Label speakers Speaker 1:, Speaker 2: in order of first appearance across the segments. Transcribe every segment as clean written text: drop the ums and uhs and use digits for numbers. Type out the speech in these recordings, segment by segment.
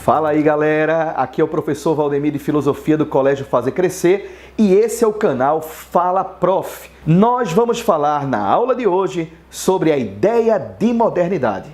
Speaker 1: Fala aí galera, aqui é o professor Valdemir de Filosofia do Colégio Fazer Crescer e esse é o canal Fala Prof. Nós vamos falar na aula de hoje sobre a ideia de modernidade.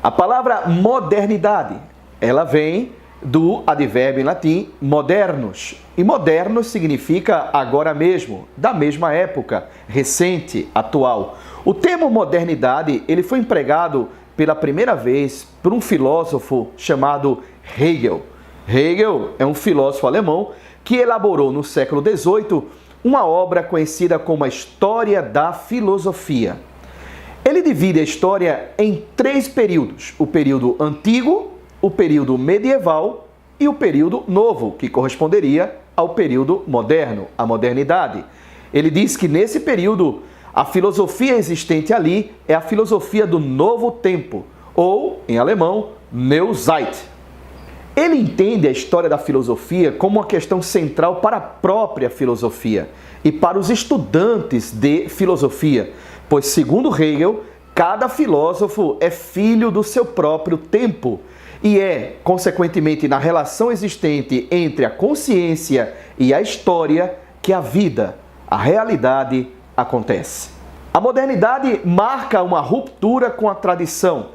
Speaker 1: A palavra modernidade, ela vem do advérbio em latim modernos. E modernos significa agora mesmo, da mesma época, recente, atual. O termo modernidade, ele foi empregado pela primeira vez por um filósofo chamado Hegel. Hegel é um filósofo alemão que elaborou no século XVIII uma obra conhecida como a História da Filosofia. Ele divide a história em três períodos: o período antigo, o período medieval e o período novo, que corresponderia ao período moderno, a modernidade. Ele diz que nesse período a filosofia existente ali é a filosofia do novo tempo, ou, em alemão, Neuzeit. Ele entende a história da filosofia como uma questão central para a própria filosofia e para os estudantes de filosofia, pois, segundo Hegel, cada filósofo é filho do seu próprio tempo e é, consequentemente, na relação existente entre a consciência e a história que a vida, a realidade, acontece. A modernidade marca uma ruptura com a tradição.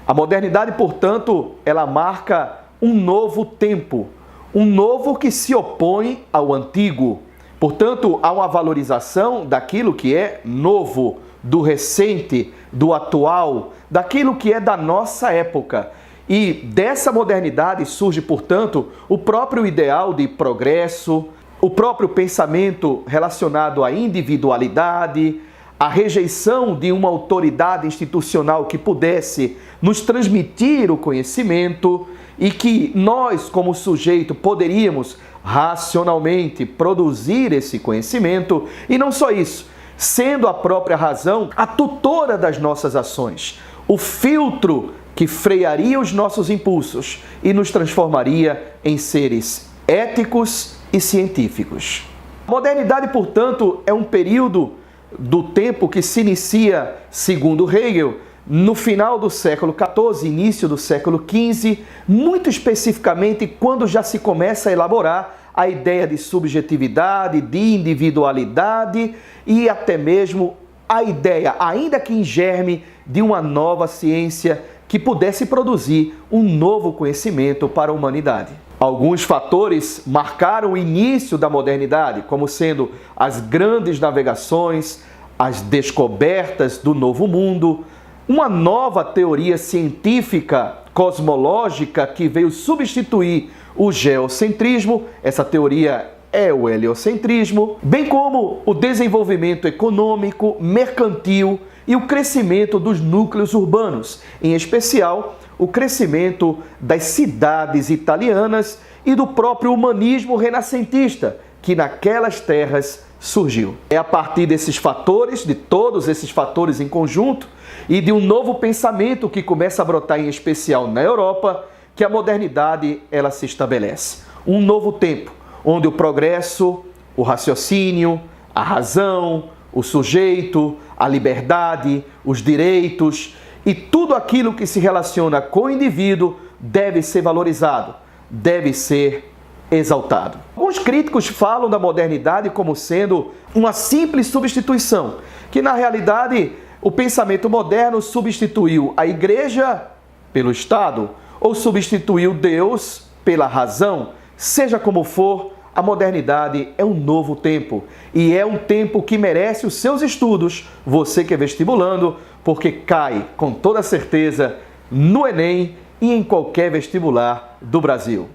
Speaker 1: A modernidade, portanto, ela marca um novo tempo, um novo que se opõe ao antigo. Portanto, há uma valorização daquilo que é novo, do recente, do atual, daquilo que é da nossa época. E dessa modernidade surge, portanto, o próprio ideal de progresso, o próprio pensamento relacionado à individualidade, a rejeição de uma autoridade institucional que pudesse nos transmitir o conhecimento e que nós, como sujeito, poderíamos racionalmente produzir esse conhecimento. E não só isso, sendo a própria razão a tutora das nossas ações, o filtro que frearia os nossos impulsos e nos transformaria em seres éticos e científicos. A modernidade, portanto, é um período do tempo que se inicia, segundo Hegel, no final do século XIV, início do século XV, muito especificamente quando já se começa a elaborar a ideia de subjetividade, de individualidade e até mesmo a ideia, ainda que em germe, de uma nova ciência que pudesse produzir um novo conhecimento para a humanidade. Alguns fatores marcaram o início da modernidade, como sendo as grandes navegações, as descobertas do novo mundo, uma nova teoria científica cosmológica que veio substituir o geocentrismo, essa teoria é o heliocentrismo, bem como o desenvolvimento econômico, mercantil e o crescimento dos núcleos urbanos, em especial o crescimento das cidades italianas e do próprio humanismo renascentista, que naquelas terras surgiu. É a partir desses fatores, de todos esses fatores em conjunto, e de um novo pensamento que começa a brotar em especial na Europa, que a modernidade ela se estabelece. Um novo tempo, onde o progresso, o raciocínio, a razão, o sujeito, a liberdade, os direitos e tudo aquilo que se relaciona com o indivíduo deve ser valorizado, deve ser exaltado. Alguns críticos falam da modernidade como sendo uma simples substituição, que na realidade o pensamento moderno substituiu a igreja pelo Estado ou substituiu Deus pela razão. Seja como for, a modernidade é um novo tempo e é um tempo que merece os seus estudos, você que é vestibulando, porque cai com toda certeza no Enem e em qualquer vestibular do Brasil.